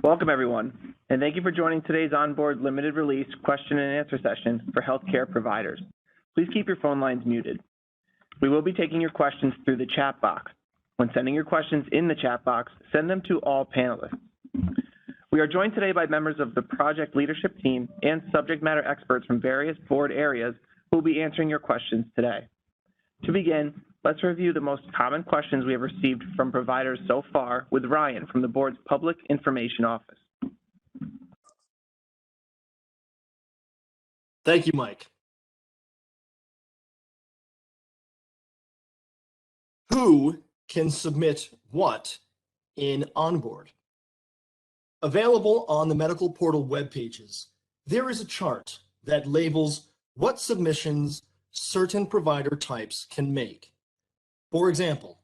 Welcome, everyone, and thank you for joining today's OnBoard limited release question and answer session for healthcare providers. Please keep your phone lines muted. We will be taking your questions through the chat box. When sending your questions in the chat box, send them to all panelists. We are joined today by members of the project leadership team and subject matter experts from various board areas who will be answering your questions today. To begin, let's review the most common questions we have received from providers so far with Ryan from the board's Public Information Office. Thank you, Mike. Who can submit what in OnBoard? Available on the medical portal web pages, there is a chart that labels what submissions certain provider types can make. For example,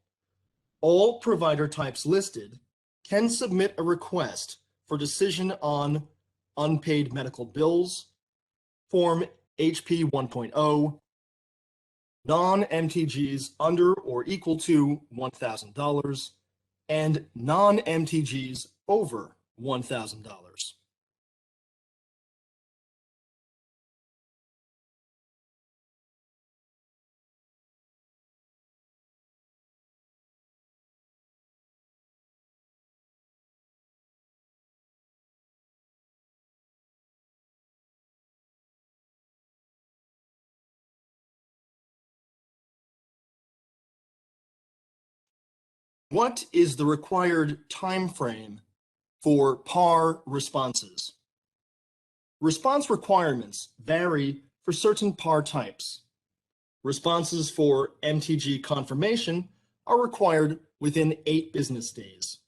all provider types listed can submit a request for decision on unpaid medical bills, Form HP 1.0, non-MTGs under or equal to $1,000, and non-MTGs over $1,000. What is the required time frame for PAR responses? Response requirements vary for certain PAR types. Responses for MTG confirmation are required within 8 business days.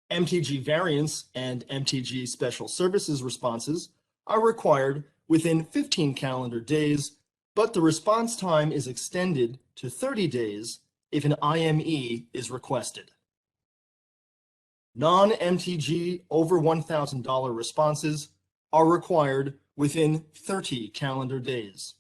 MTG variants and MTG special services responses are required within 15 calendar days, but the response time is extended to 30 days if an IME is requested. Non-MTG over $1,000 responses are required within 30 calendar days.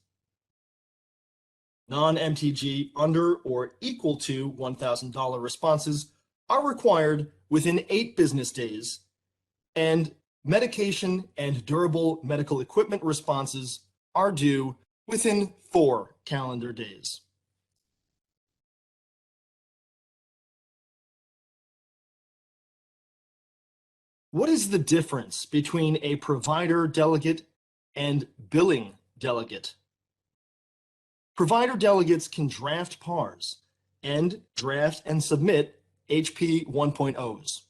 Non-MTG under or equal to $1,000 responses are required within 8 business days, and medication and durable medical equipment responses are due within 4 calendar days. What is the difference between a provider delegate and billing delegate? Provider delegates can draft PARs and draft and submit HP 1.0s.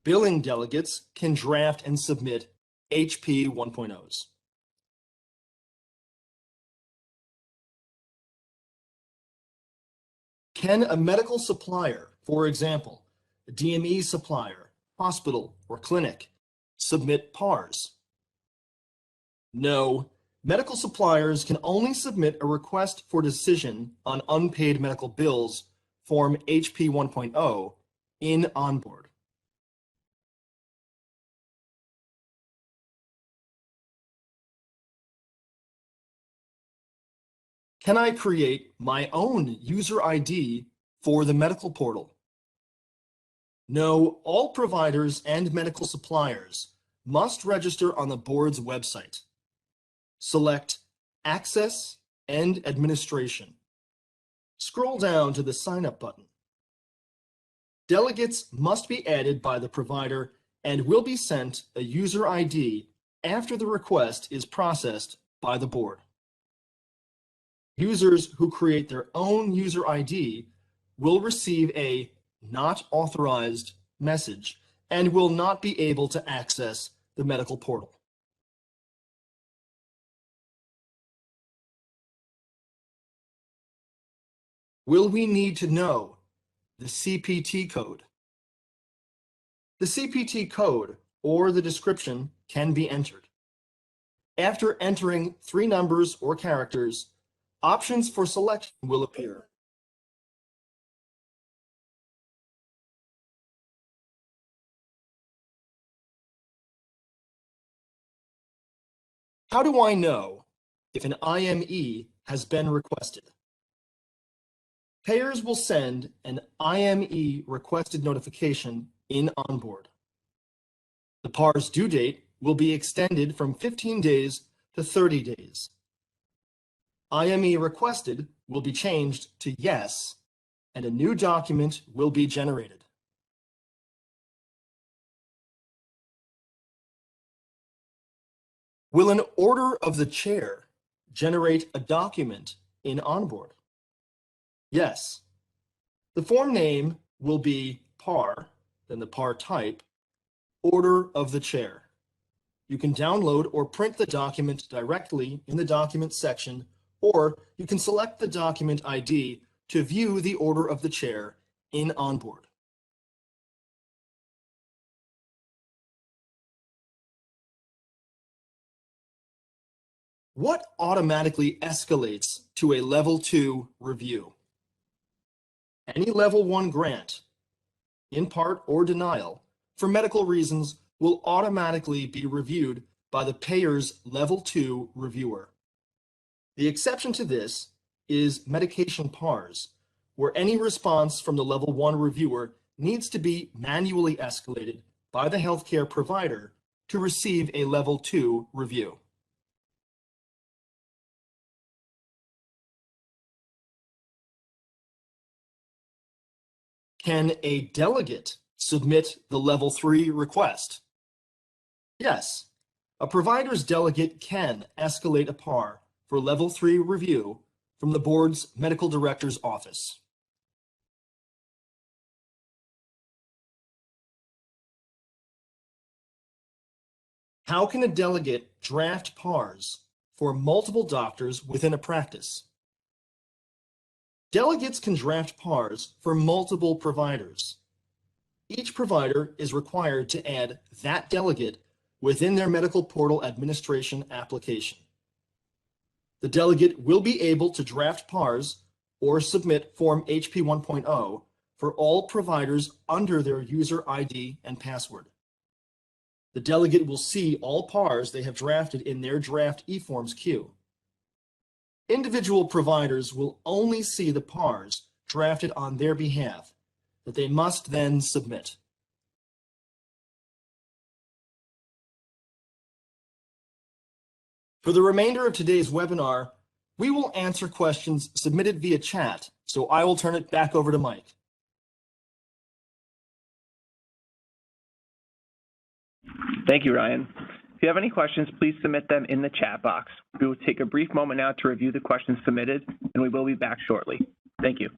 Billing delegates can draft and submit HP 1.0s. Can a medical supplier, for example, a DME supplier, hospital, or clinic, submit PARs? No, medical suppliers can only submit a request for decision on unpaid medical bills, Form HP 1.0, in OnBoard. Can I create my own user ID for the medical portal? No, all providers and medical suppliers must register on the board's website. Select Access and Administration. Scroll down to the Sign Up button. Delegates must be added by the provider and will be sent a user ID after the request is processed by the board. Users who create their own user ID will receive a "Not authorized" message and will not be able to access the medical portal. Will we need to know the CPT code? The CPT code or the description can be entered. After entering 3 numbers or characters, options for selection will appear. How do I know if an IME has been requested? Payers will send an IME requested notification in OnBoard. The PAR's due date will be extended from 15 days to 30 days. IME requested will be changed to yes, and a new document will be generated. Will an order of the chair generate a document in OnBoard? Yes. The form name will be PAR, then the PAR type, order of the chair. You can download or print the document directly in the Documents section, or you can select the document ID to view the order of the chair in OnBoard. What automatically escalates to a Level 2 review? Any Level 1 grant, in part or denial, for medical reasons will automatically be reviewed by the payer's Level 2 reviewer. The exception to this is medication PARs, where any response from the Level 1 reviewer needs to be manually escalated by the healthcare provider to receive a Level 2 review. Can a delegate submit the Level 3 request? Yes, a provider's delegate can escalate a PAR for Level 3 review from the board's medical director's office. How can a delegate draft PARs for multiple doctors within a practice? Delegates can draft PARs for multiple providers. Each provider is required to add that delegate within their medical portal administration application. The delegate will be able to draft PARs or submit Form HP 1.0 for all providers under their user ID and password. The delegate will see all PARs they have drafted in their draft eForms queue. Individual providers will only see the PARs drafted on their behalf that they must then submit. For the remainder of today's webinar, we will answer questions submitted via chat, so I will turn it back over to Mike. Thank you, Ryan. If you have any questions, please submit them in the chat box. We will take a brief moment now to review the questions submitted, and we will be back shortly. Thank you.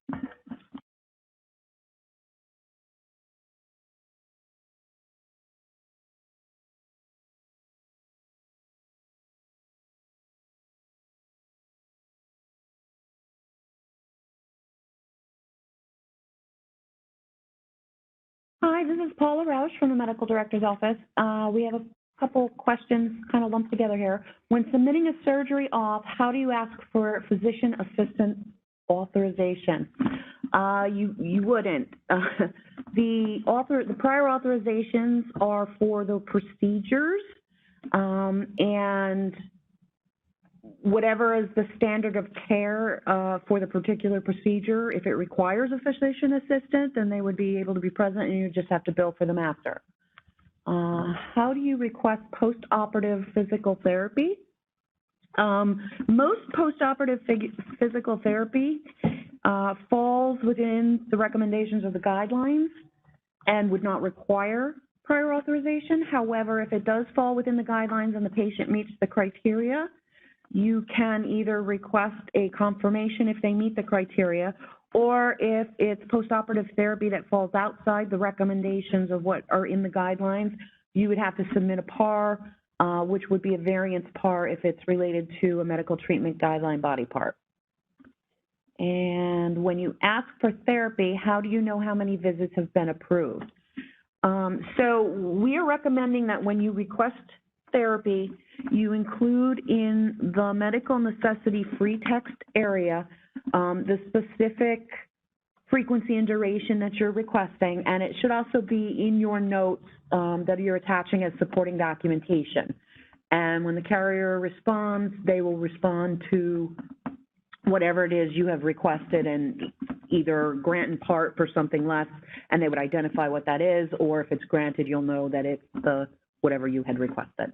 Hi, this is Paula Rausch from the Medical Director's Office. We have a couple questions kind of lumped together here. When submitting a surgery auth, how do you ask for physician assistant authorization? You wouldn't. The prior authorizations are for the procedures, and whatever is the standard of care for the particular procedure. If it requires a physician assistant, then they would be able to be present, and you just have to bill for them after. How do you request post-operative physical therapy? Most post-operative physical therapy falls within the recommendations of the guidelines and would not require prior authorization. However, if it does fall within the guidelines and the patient meets the criteria, you can either request a confirmation if they meet the criteria, or if it's post-operative therapy that falls outside the recommendations of what are in the guidelines, you would have to submit a PAR, which would be a variance PAR if it's related to a medical treatment guideline body part. And when you ask for therapy, how do you know how many visits have been approved? So we are recommending that when you request therapy, you include in the medical necessity free text area the specific frequency and duration that you're requesting, and it should also be in your notes that you're attaching as supporting documentation. And when the carrier responds, they will respond to whatever it is you have requested and either grant in part for something less, and they would identify what that is, or if it's granted, you'll know that it's the whatever you had requested.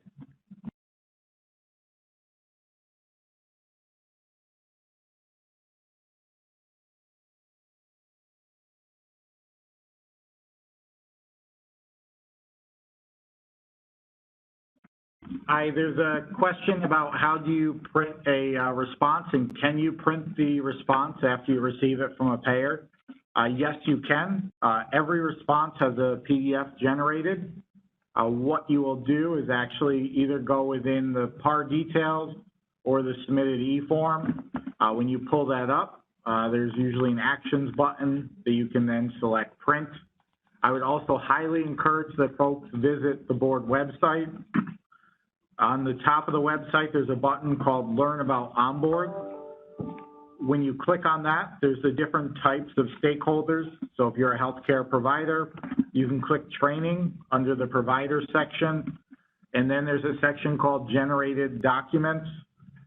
Hi, there's a question about how do you print a response, and can you print the response after you receive it from a payer? Yes, you can. Every response has a PDF generated. What you will do is actually either go within the PAR details or the submitted e-form. When you pull that up, there's usually an actions button that you can then select print. I would also highly encourage that folks visit the board website. On the top of the website, there's a button called Learn About OnBoard. When you click on that, there's the different types of stakeholders. So if you're a healthcare provider, you can click Training under the Provider section. And then there's a section called Generated Documents.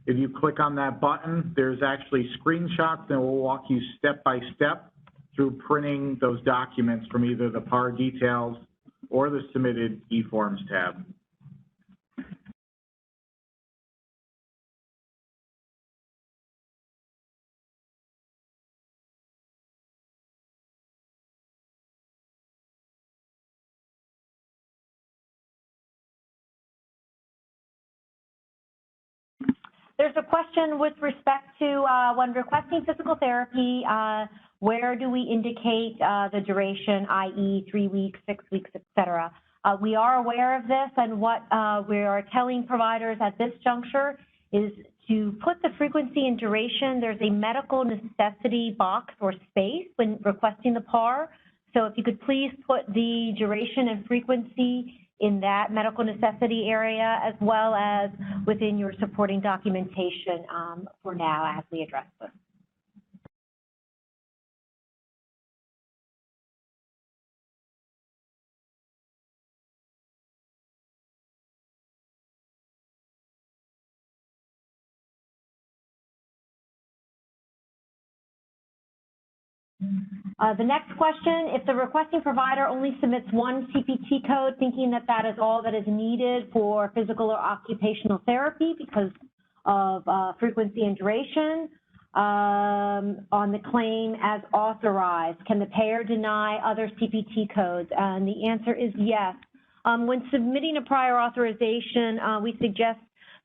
If you click on that button, there's actually screenshots that will walk you step by step through printing those documents from either the PAR details or the Submitted e-forms tab. There's a question with respect to when requesting physical therapy, where do we indicate the duration, i.e. 3 weeks, 6 weeks, et cetera? We are aware of this, and what we are telling providers at this juncture is to put the frequency and duration. There's a medical necessity box or space when requesting the PAR. So if you could please put the duration and frequency in that medical necessity area, as well as within your supporting documentation for now as we address this. The next question, if the requesting provider only submits one CPT code, thinking that that is all that is needed for physical or occupational therapy because of frequency and duration on the claim as authorized, can the payer deny other CPT codes? And the answer is yes. When submitting a prior authorization, we suggest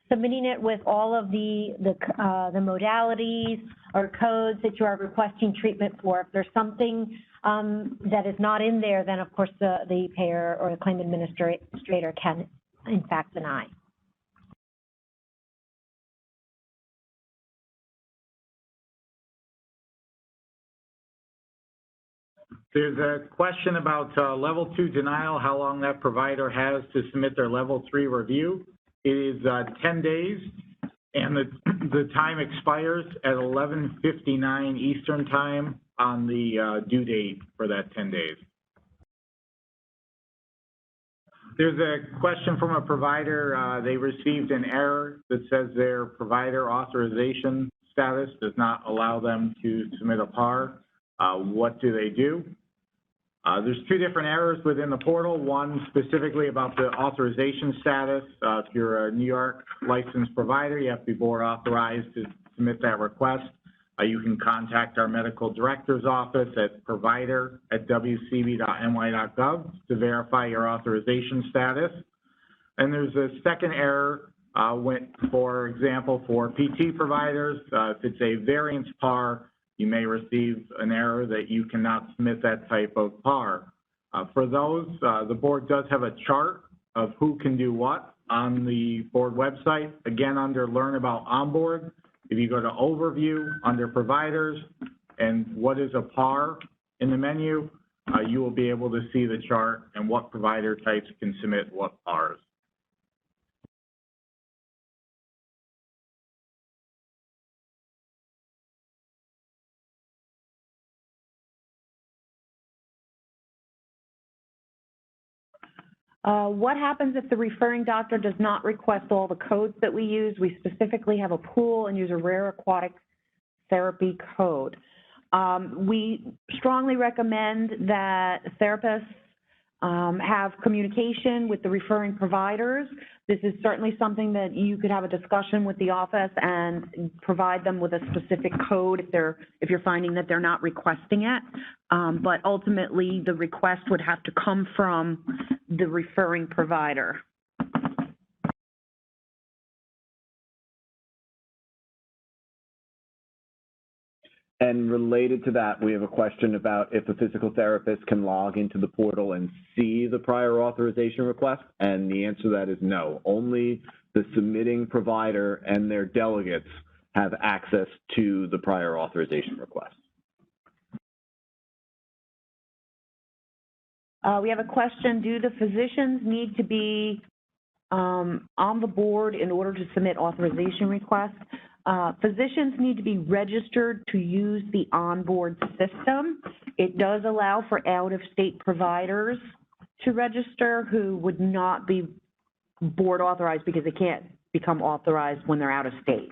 submitting it with all of the modalities or codes that you are requesting treatment for. If there's something that is not in there, then of course the payer or the claim administrator can in fact deny. There's a question about level 2 denial, how long that provider has to submit their level 3 review. It is 10 days, and the time expires at 11:59 Eastern time on the due date for that 10 days. There's a question from a provider. They received an error that says their provider authorization status does not allow them to submit a PAR. What do they do? There's two different errors within the portal. One specifically about the authorization status. If you're a New York licensed provider, you have to be board authorized to submit that request. You can contact our medical director's office at provider@wcb.ny.gov to verify your authorization status. And there's a second error, for example, for PT providers. If it's a variance PAR, you may receive an error that you cannot submit that type of PAR. For those, the board does have a chart of who can do what on the board website. Again, under Learn About OnBoard, if you go to Overview under Providers and what is a PAR in the menu, you will be able to see the chart and what provider types can submit what PARs. What happens if the referring doctor does not request all the codes that we use? We specifically have a pool and use a rare aquatic therapy code. We strongly recommend that therapists have communication with the referring providers. This is certainly something that you could have a discussion with the office and provide them with a specific code if you're finding that they're not requesting it. But ultimately, the request would have to come from the referring provider. And related to that, we have a question about if a physical therapist can log into the portal and see the prior authorization request, and the answer to that is no. Only the submitting provider and their delegates have access to the prior authorization request. We have a question, do the physicians need to be on the board in order to submit authorization requests? Physicians need to be registered to use the OnBoard system. It does allow for out-of-state providers to register who would not be board authorized because they can't become authorized when they're out of state.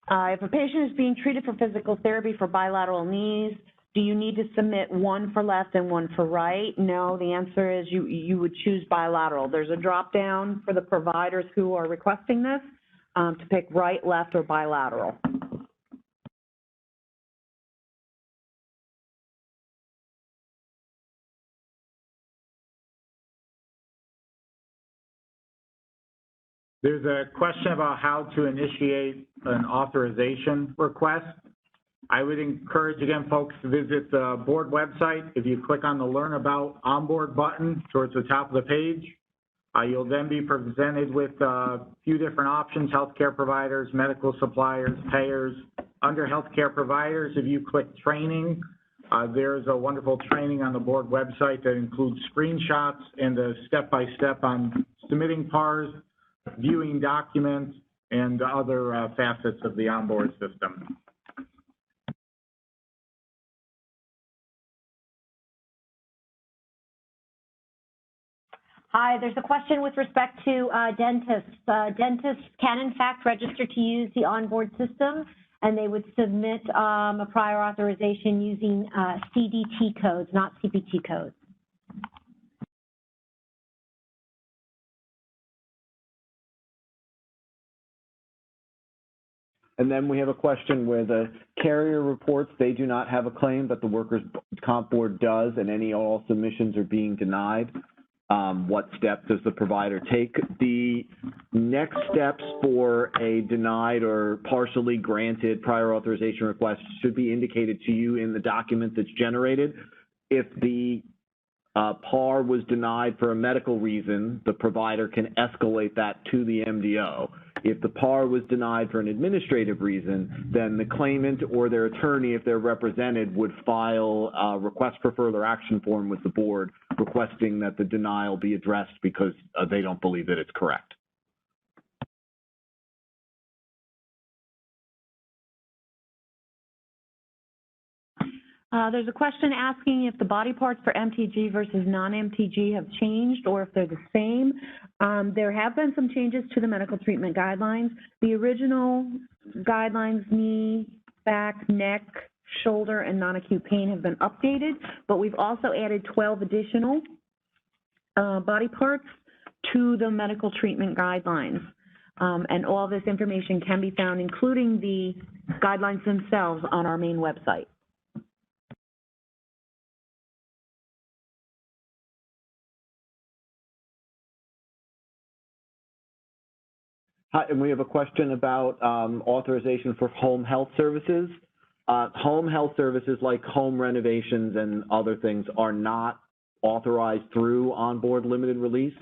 If a patient is being treated for physical therapy for bilateral knees, do you need to submit one for left and one for right? No, the answer is you would choose bilateral. There's a drop down for the providers who are requesting this to pick right, left, or bilateral. There's a question about how to initiate an authorization request. I would encourage, again, folks to visit the board website. If you click on the Learn About OnBoard button towards the top of the page, you'll then be presented with a few different options: healthcare providers, medical suppliers, payers. Under healthcare providers, if you click training, there's a wonderful training on the board website that includes screenshots and a step-by-step on submitting PARs, viewing documents, and other facets of the OnBoard system. Hi, there's a question with respect to dentists. Dentists can, in fact, register to use the OnBoard system, and they would submit a prior authorization using CDT codes, not CPT codes. And then we have a question where the carrier reports they do not have a claim, but the workers' comp board does, and any all submissions are being denied. What step does the provider take? The next steps for a denied or partially granted prior authorization request should be indicated to you in the document that's generated. If the PAR was denied for a medical reason, the provider can escalate that to the MDO. If the PAR was denied for an administrative reason, then the claimant or their attorney, if they're represented, would file a request for further action form with the board requesting that the denial be addressed because they don't believe that it's correct. There's a question asking if the body parts for MTG versus non-MTG have changed or if they're the same. There have been some changes to the medical treatment guidelines. The original guidelines, knee, back, neck, shoulder, and non-acute pain have been updated, but we've also added 12 additional body parts to the medical treatment guidelines. And all this information can be found, including the guidelines themselves, on our main website. Hi, and we have a question about authorization for home health services. Home health services like home renovations and other things are not authorized through OnBoard limited release.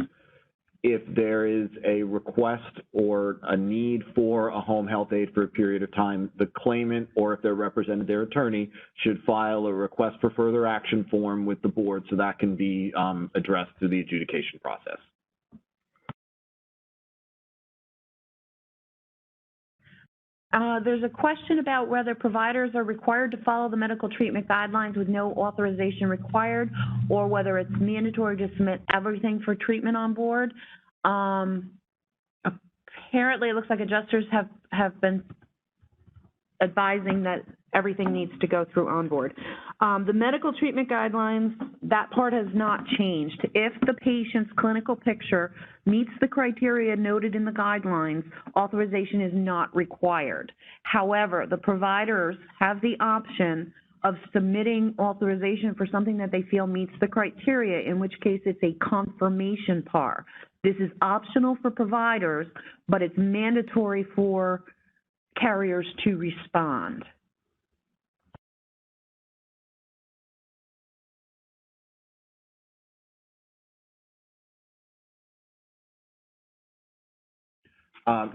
If there is a request or a need for a home health aid for a period of time, the claimant, or if they're represented their attorney, should file a request for further action form with the board so that can be addressed through the adjudication process. There's a question about whether providers are required to follow the medical treatment guidelines with no authorization required, or whether it's mandatory to submit everything for treatment on board. apparently, it looks like adjusters have been advising that everything needs to go through OnBoard. The medical treatment guidelines, that part has not changed. If the patient's clinical picture meets the criteria noted in the guidelines, authorization is not required. However, the providers have the option of submitting authorization for something that they feel meets the criteria, in which case it's a confirmation PAR. This is optional for providers, but it's mandatory for carriers to respond.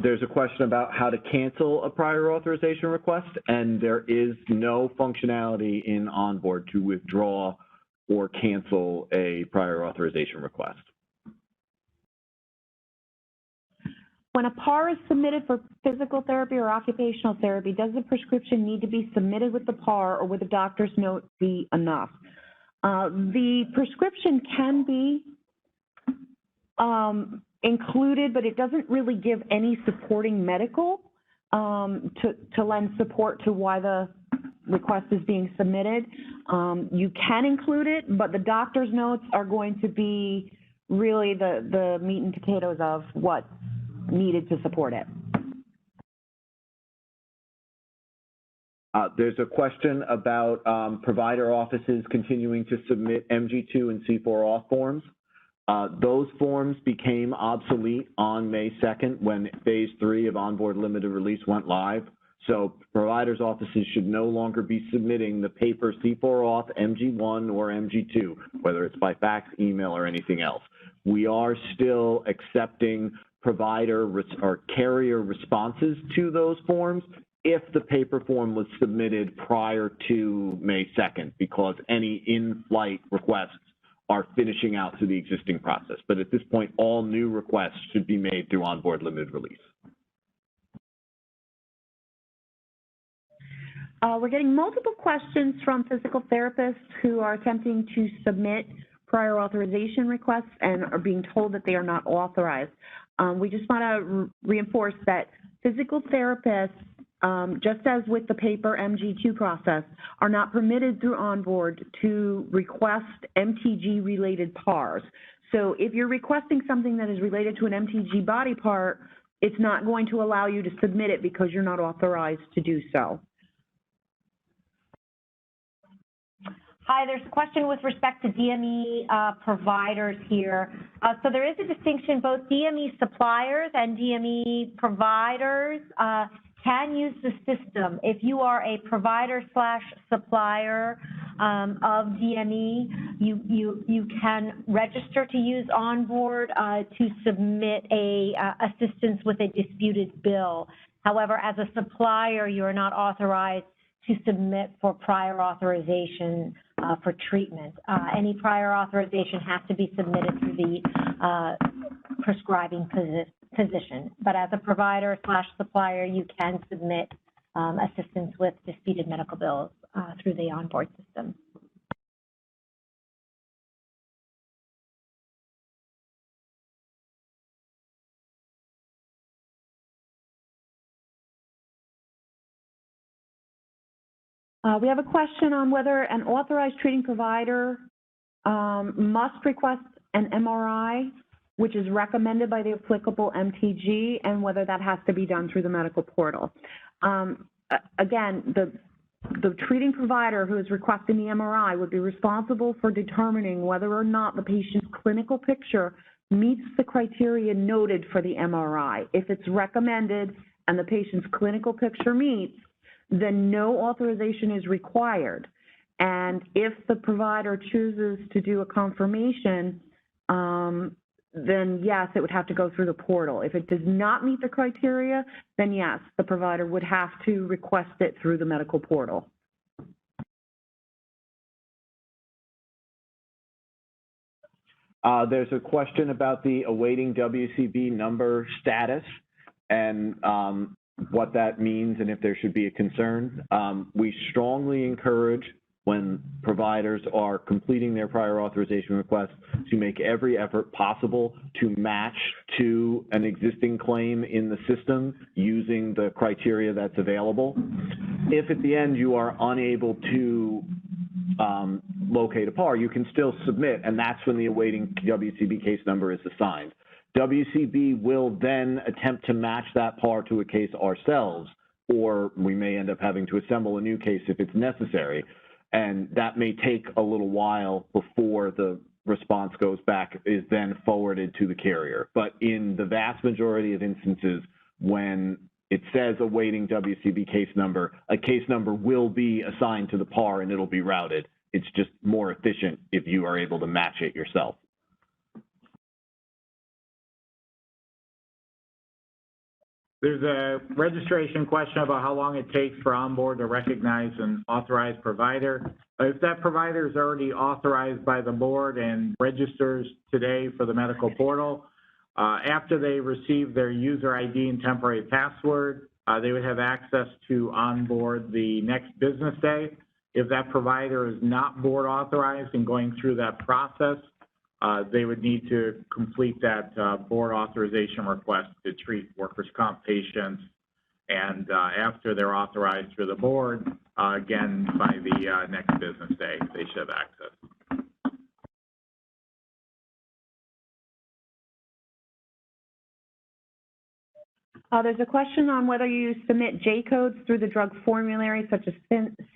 There's a question about how to cancel a prior authorization request, and there is no functionality in OnBoard to withdraw or cancel a prior authorization request. When a PAR is submitted for physical therapy or occupational therapy, does the prescription need to be submitted with the PAR, or would the doctor's note be enough? The prescription can be included, but it doesn't really give any supporting medical to lend support to why the request is being submitted. You can include it, but the doctor's notes are going to be really the meat and potatoes of what needed to support it. There's a question about provider offices continuing to submit MG2 and C4 auth forms. Those forms became obsolete on May 2nd when phase 3 of OnBoard limited release went live. So providers' offices should no longer be submitting the paper C4 auth, MG1 or MG2, whether it's by fax, email, or anything else. We are still accepting provider or carrier responses to those forms if the paper form was submitted prior to May 2nd, because any in-flight requests are finishing out through the existing process. But at this point, all new requests should be made through OnBoard limited release. We're getting multiple questions from physical therapists who are attempting to submit prior authorization requests and are being told that they are not authorized. We just want to reinforce that physical therapists, just as with the paper MG2 process, are not permitted through OnBoard to request MTG-related PARs. So if you're requesting something that is related to an MTG body part, it's not going to allow you to submit it because you're not authorized to do so. Hi, there's a question with respect to DME providers here. So there is a distinction. Both DME suppliers and DME providers can use the system. If you are a provider/supplier of DME, you can register to use OnBoard to submit a assistance with a disputed bill. However, as a supplier, you are not authorized to submit for prior authorization for treatment. Any prior authorization has to be submitted to the prescribing physician. But as a provider/supplier, you can submit assistance with disputed medical bills through the OnBoard system. We have a question on whether an authorized treating provider must request an MRI, which is recommended by the applicable MTG, and whether that has to be done through the medical portal. Again, the treating provider who is requesting the MRI would be responsible for determining whether or not the patient's clinical picture meets the criteria noted for the MRI. If it's recommended and the patient's clinical picture meets, then no authorization is required. And if the provider chooses to do a confirmation, then yes, it would have to go through the portal. If it does not meet the criteria, then yes, the provider would have to request it through the medical portal. There's a question about the awaiting WCB number status and what that means and if there should be a concern. We strongly encourage when providers are completing their prior authorization requests to make every effort possible to match to an existing claim in the system using the criteria that's available. If at the end you are unable to locate a PAR, you can still submit, and that's when the awaiting WCB case number is assigned. WCB will then attempt to match that PAR to a case ourselves, or we may end up having to assemble a new case if it's necessary. And that may take a little while before the response goes back, is then forwarded to the carrier. But in the vast majority of instances, when it says awaiting WCB case number, a case number will be assigned to the PAR and it'll be routed. It's just more efficient if you are able to match it yourself. There's a registration question about how long it takes for OnBoard to recognize an authorized provider. If that provider is already authorized by the board and registers today for the medical portal, after they receive their user ID and temporary password, they would have access to OnBoard the next business day. If that provider is not board authorized and going through that process, they would need to complete that board authorization request to treat workers' comp patients. And after they're authorized through the board, again, by the next business day, they should have access. There's a question on whether you submit J-codes through the drug formulary, such as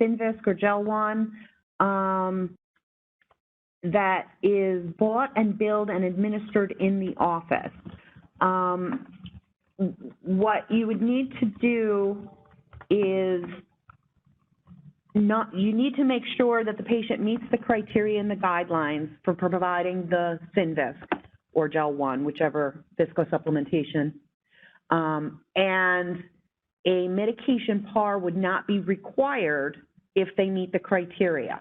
Synvisc or Gel-1. That is bought and billed and administered in the office. What you would need to do is you need to make sure that the patient meets the criteria and the guidelines for providing the Synvisc or Gel-1, whichever viscosupplementation. And a medication PAR would not be required if they meet the criteria.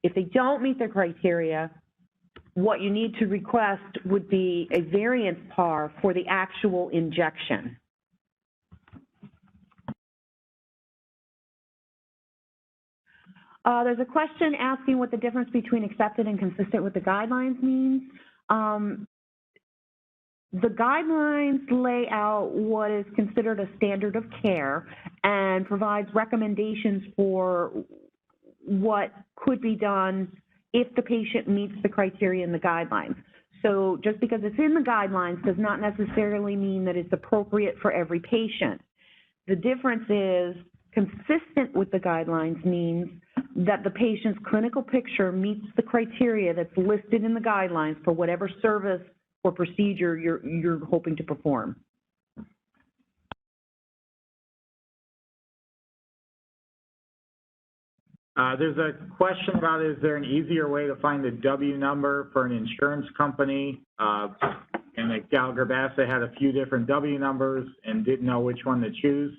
If they don't meet the criteria, what you need to request would be a variance PAR for the actual injection. There's a question asking what the difference between accepted and consistent with the guidelines means. The guidelines lay out what is considered a standard of care and provides recommendations for what could be done if the patient meets the criteria in the guidelines. So just because it's in the guidelines does not necessarily mean that it's appropriate for every patient. The difference is consistent with the guidelines means that the patient's clinical picture meets the criteria that's listed in the guidelines for whatever service or procedure you're hoping to perform. There's a question about, is there an easier way to find a W number for an insurance company? And that Gallagher-Bassett had a few different W numbers and didn't know which one to choose.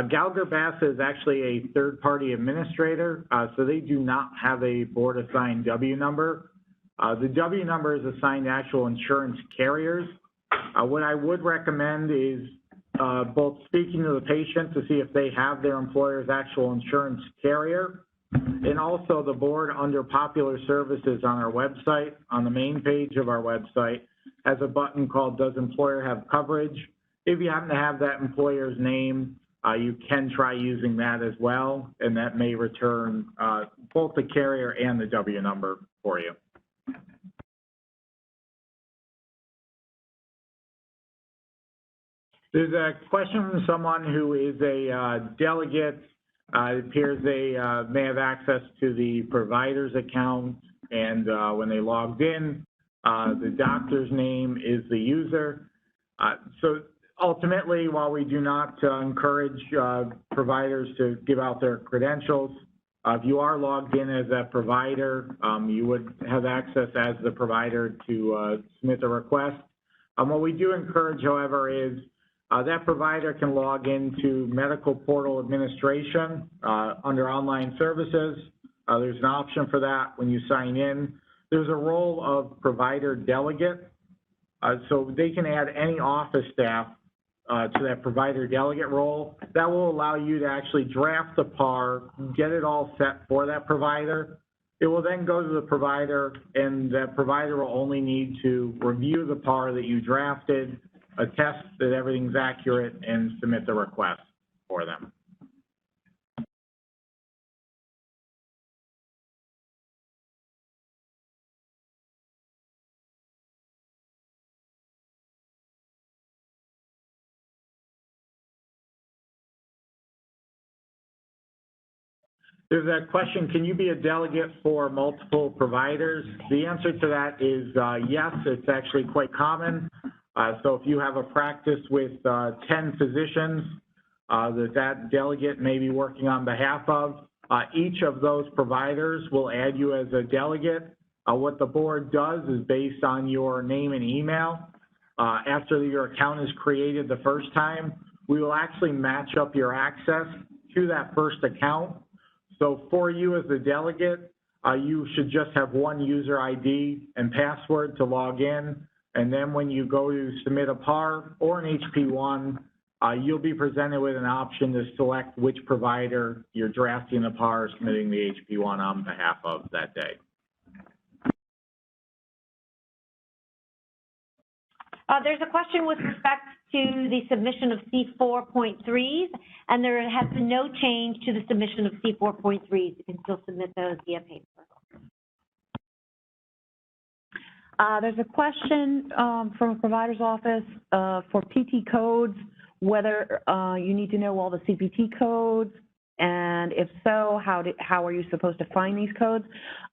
Gallagher-Bassett is actually a third-party administrator, so they do not have a board-assigned W number. The W number is assigned to actual insurance carriers. What I would recommend is both speaking to the patient to see if they have their employer's actual insurance carrier, and also the board under popular services on our website, on the main page of our website, has a button called Does Employer Have Coverage? If you happen to have that employer's name, you can try using that as well, and that may return both the carrier and the W number for you. There's a question from someone who is a delegate. It appears they may have access to the provider's account, and when they logged in, the doctor's name is the user. So ultimately, while we do not encourage providers to give out their credentials, if you are logged in as a provider, you would have access as the provider to submit the request. What we do encourage, however, is that provider can log into medical portal administration under online services. There's an option for that when you sign in. There's a role of provider delegate, so they can add any office staff to that provider delegate role. That will allow you to actually draft the PAR, get it all set for that provider. It will then go to the provider, and that provider will only need to review the PAR that you drafted, attest that everything's accurate, and submit the request for them. There's a question, can you be a delegate for multiple providers? The answer to that is yes, it's actually quite common. So if you have a practice with 10 physicians that delegate may be working on behalf of, each of those providers will add you as a delegate. What the board does is based on your name and email. After your account is created the first time, we will actually match up your access to that first account. So for you as a delegate, you should just have one user ID and password to log in. And then when you go to submit a PAR or an HP1, you'll be presented with an option to select which provider you're drafting the PAR or submitting the HP1 on behalf of that day. There's a question with respect to the submission of C4.3s, and there has been no change to the submission of C4.3s. You can still submit those via paper. There's a question from a provider's office for PT codes, whether you need to know all the CPT codes, and if so, how are you supposed to find these codes?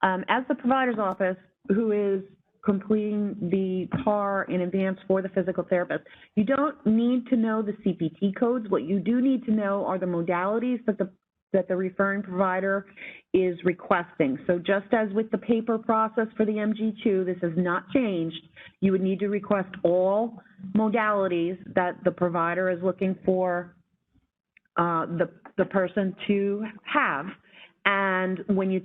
As the provider's office, who is completing the PAR in advance for the physical therapist, you don't need to know the CPT codes. What you do need to know are the modalities that the referring provider is requesting. So just as with the paper process for the MG2, this has not changed. You would need to request all modalities that the provider is looking for the person to have. And when you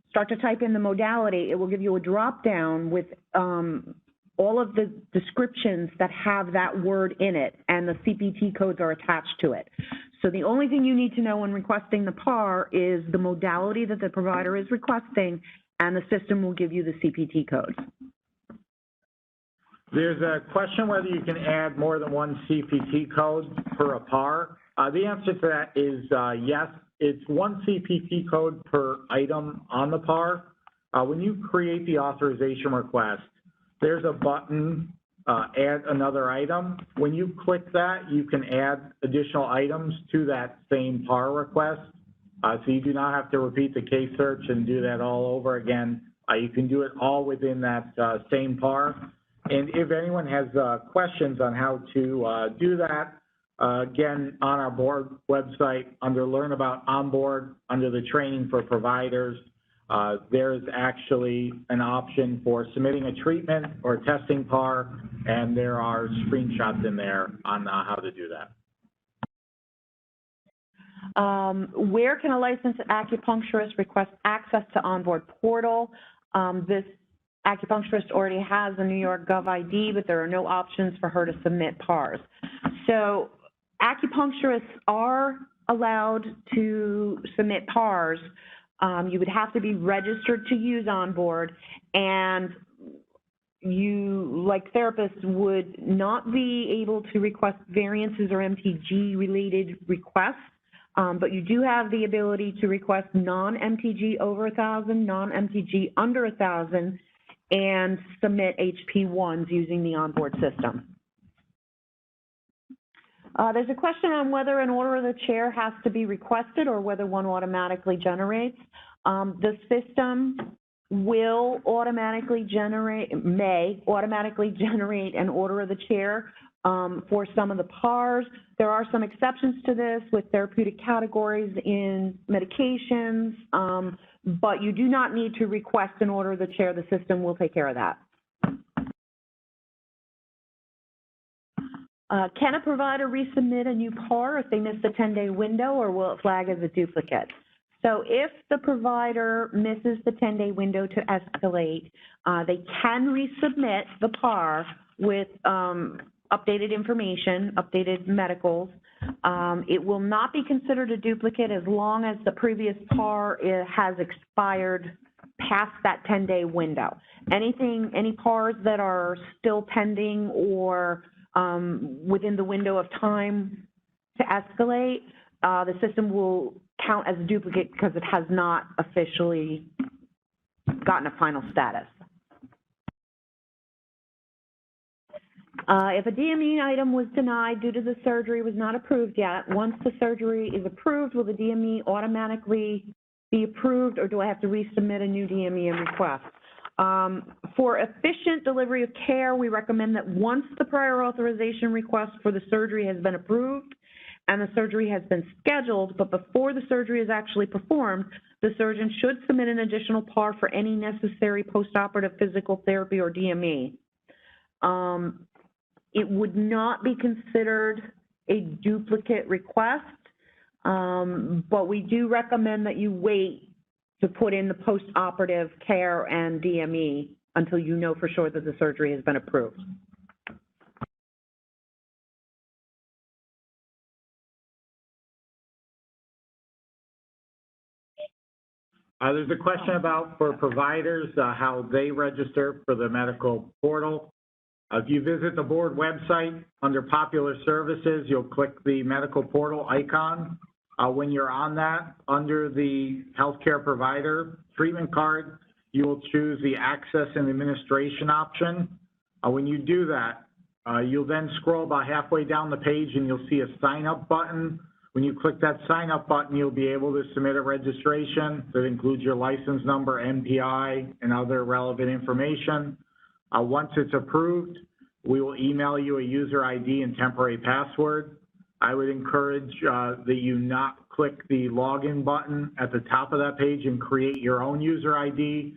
start to type in the modality, it will give you a drop down with all of the descriptions that have that word in it, and the CPT codes are attached to it. So the only thing you need to know when requesting the PAR is the modality that the provider is requesting, and the system will give you the CPT codes. There's a question whether you can add more than one CPT code per a PAR. The answer to that is yes. It's one CPT code per item on the PAR. When you create the authorization request, there's a button, add another item. When you click that, you can add additional items to that same PAR request. So you do not have to repeat the case search and do that all over again. You can do it all within that same PAR. And if anyone has questions on how to do that, again, on our board website, under Learn About OnBoard, under the Training for Providers, there's actually an option for submitting a treatment or testing PAR, and there are screenshots in there on how to do that. Where can a licensed acupuncturist request access to OnBoard portal? This acupuncturist already has a New York Gov ID, but there are no options for her to submit PARs. So acupuncturists are allowed to submit PARs. You would have to be registered to use OnBoard, and you, like therapists, would not be able to request variances or MTG-related requests, but you do have the ability to request non-MTG over 1,000, non-MTG under 1,000, and submit HP1s using the OnBoard system. There's a question on whether an order of the chair has to be requested or whether one automatically generates. The system will automatically may automatically generate an order of the chair for some of the PARs. There are some exceptions to this with therapeutic categories in medications, but you do not need to request an order of the chair. The system will take care of that. Can a provider resubmit a new PAR if they miss the 10-day window, or will it flag as a duplicate? So if the provider misses the 10-day window to escalate, they can resubmit the PAR with updated information, updated medicals. It will not be considered a duplicate as long as the previous PAR has expired past that 10-day window. Any PARs that are still pending or within the window of time to escalate, the system will count as a duplicate because it has not officially gotten a final status. If a DME item was denied due to the surgery was not approved yet, once the surgery is approved, will the DME automatically be approved, or do I have to resubmit a new DME and request? For efficient delivery of care, we recommend that once the prior authorization request for the surgery has been approved and the surgery has been scheduled, but before the surgery is actually performed, the surgeon should submit an additional PAR for any necessary postoperative physical therapy or DME. It would not be considered a duplicate request, but we do recommend that you wait to put in the postoperative care and DME until you know for sure that the surgery has been approved. There's a question about, for providers, how they register for the medical portal. If you visit the board website, under popular services, you'll click the medical portal icon. When you're on that, under the healthcare provider treatment card, you will choose the access and administration option. When you do that, you'll then scroll about halfway down the page and you'll see a sign up button. When you click that sign up button, you'll be able to submit a registration that includes your license number, MPI, and other relevant information. Once it's approved, we will email you a user ID and temporary password. I would encourage that you not click the login button at the top of that page and create your own user ID.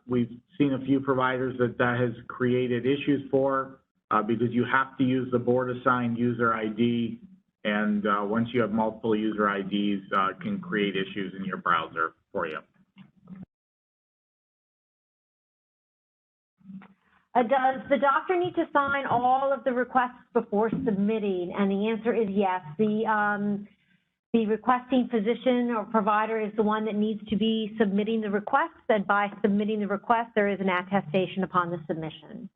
We've seen a few providers that has created issues for because you have to use the board assigned user ID, and once you have multiple user IDs, can create issues in your browser for you. Does the doctor need to sign all of the requests before submitting? And the answer is yes. The requesting physician or provider is the one that needs to be submitting the request, and by submitting the request, there is an attestation upon the submission.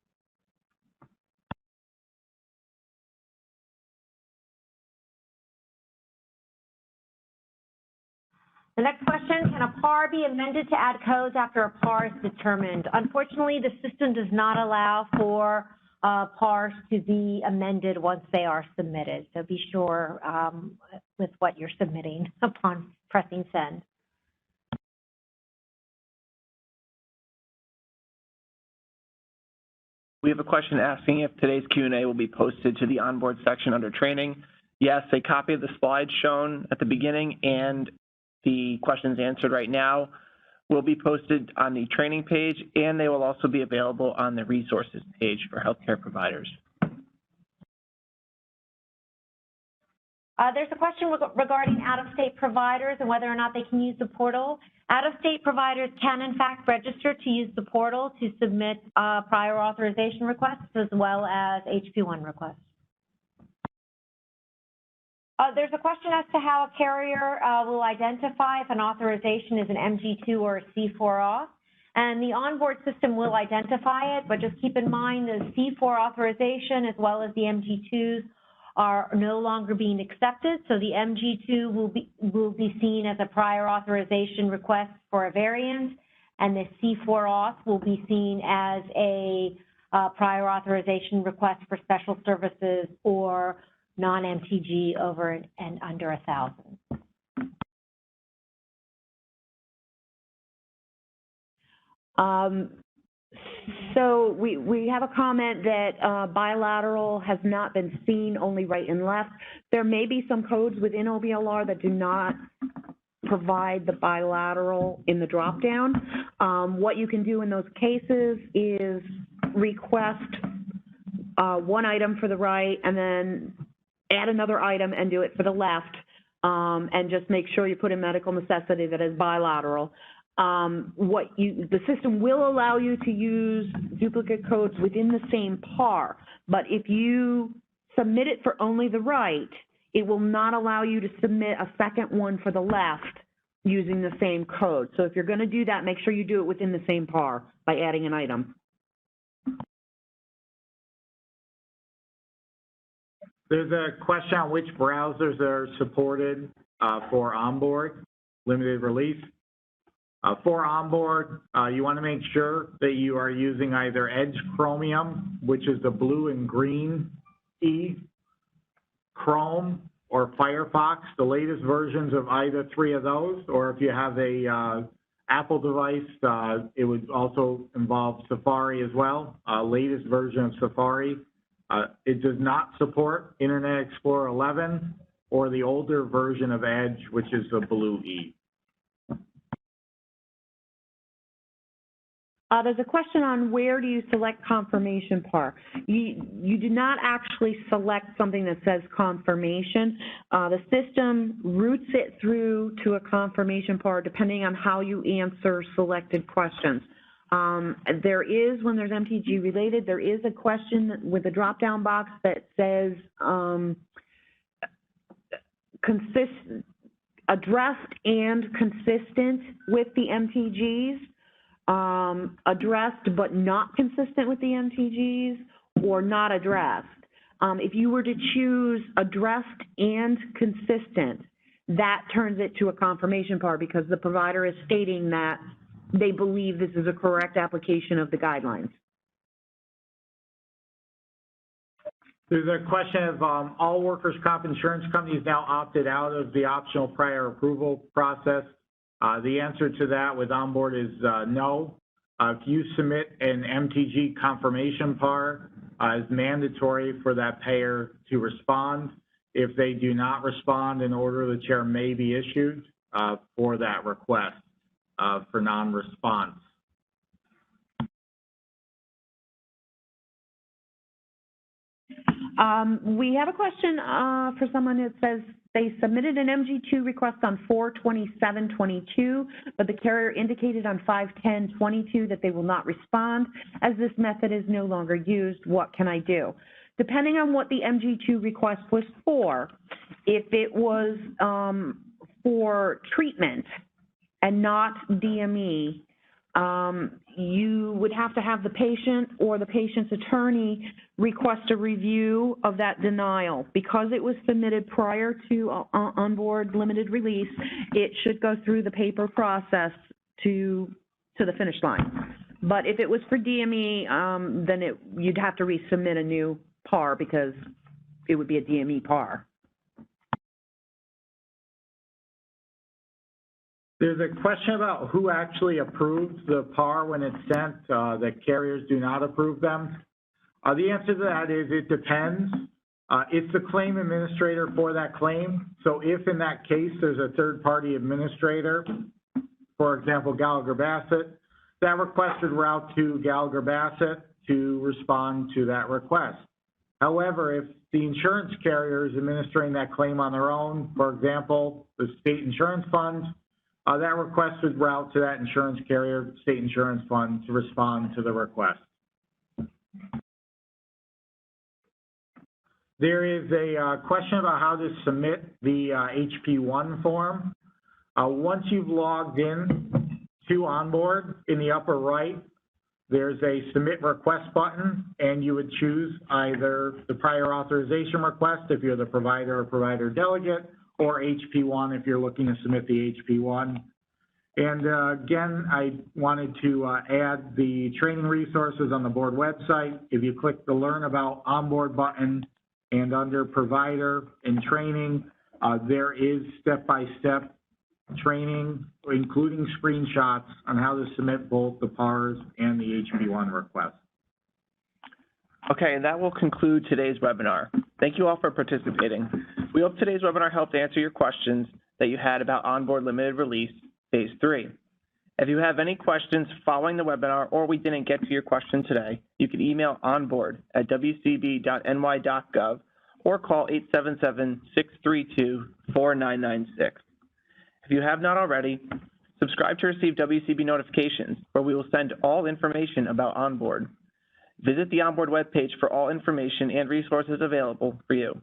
The next question, can a PAR be amended to add codes after a PAR is determined? Unfortunately, the system does not allow for PARs to be amended once they are submitted. So be sure with what you're submitting upon pressing send. We have a question asking if today's Q&A will be posted to the onboard section under training. Yes, a copy of the slides shown at the beginning and the questions answered right now will be posted on the training page, and they will also be available on the resources page for healthcare providers. There's a question regarding out-of-state providers and whether or not they can use the portal. Out-of-state providers can, in fact, register to use the portal to submit prior authorization requests as well as HP1 requests. There's a question as to how a carrier will identify if an authorization is an MG2 or a C4 auth. And the onboard system will identify it, but just keep in mind the C4 authorization as well as the MG2s are no longer being accepted. So the MG2 will be seen as a prior authorization request for a variant, and the C4 auth will be seen as a prior authorization request for special services or non-MTG over and under 1,000. So we have a comment that bilateral has not been seen, only right and left. There may be some codes within OBLR that do not provide the bilateral in the dropdown. What you can do in those cases is request one item for the right and then add another item and do it for the left, and just make sure you put in medical necessity that is bilateral. the system will allow you to use duplicate codes within the same PAR, but if you submit it for only the right, it will not allow you to submit a second one for the left using the same code. So if you're going to do that, make sure you do it within the same PAR by adding an item. There's a question on which browsers are supported for OnBoard limited release. For OnBoard, you want to make sure that you are using either Edge Chromium, which is the blue and green E, Chrome, or Firefox, the latest versions of either three of those, or if you have a Apple device, it would also involve Safari as well, latest version of Safari. It does not support Internet Explorer 11 or the older version of Edge, which is the blue E. There's a question on where do you select confirmation PAR. You do not actually select something that says confirmation. The system routes it through to a confirmation PAR depending on how you answer selected questions. There is, when there's MTG related, there is a question with a drop-down box that says addressed and consistent with the MTGs. Addressed but not consistent with the MTGs, or not addressed. If you were to choose addressed and consistent, that turns it to a confirmation PAR because the provider is stating that they believe this is a correct application of the guidelines. There's a question of all workers' comp insurance companies now opted out of the optional prior approval process. The answer to that with OnBoard is no. If you submit an MTG confirmation PAR, it's mandatory for that payer to respond. If they do not respond, an order of the chair may be issued for that request for non-response. We have a question for someone that says they submitted an MG2 request on 4/27/22, but the carrier indicated on 5/10/22 that they will not respond as this method is no longer used. What can I do? Depending on what the MG2 request was for, if it was for treatment and not DME, you would have to have the patient or the patient's attorney request a review of that denial. Because it was submitted prior to OnBoard limited release, it should go through the paper process to the finish line. But if it was for DME, then you'd have to resubmit a new PAR because it would be a DME PAR. There's a question about who actually approves the PAR when it's sent, that carriers do not approve them. The answer to that is it depends. It's the claim administrator for that claim. So if in that case there's a third-party administrator, for example, Gallagher Bassett, that request would route to Gallagher Bassett to respond to that request. However, if the insurance carrier is administering that claim on their own, for example, the state insurance fund, that request would route to that insurance carrier, state insurance fund, to respond to the request. There is a question about how to submit the HP1 form. Once you've logged in to OnBoard, in the upper right, there's a submit request button, and you would choose either the prior authorization request if you're the provider or provider delegate, or HP1 if you're looking to submit the HP1. And again, I wanted to add the training resources on the board website. If you click the Learn About OnBoard button and under Provider and Training, there is step-by-step training, including screenshots on how to submit both the PARs and the HP1 request. Okay, and that will conclude today's webinar. Thank you all for participating. We hope today's webinar helped answer your questions that you had about OnBoard Limited Release Phase 3. If you have any questions following the webinar or we didn't get to your question today, you can email onboard@wcb.ny.gov or call 877-632-4996. If you have not already, Subscribe to receive WCB notifications, where we will send all information about OnBoard. Visit the OnBoard webpage for all information and resources available for you.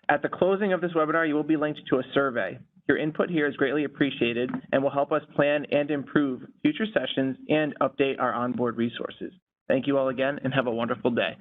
At the closing of this webinar, you will be linked to a survey. Your input here is greatly appreciated and will help us plan and improve future sessions and update our OnBoard resources. Thank you all again and have a wonderful day.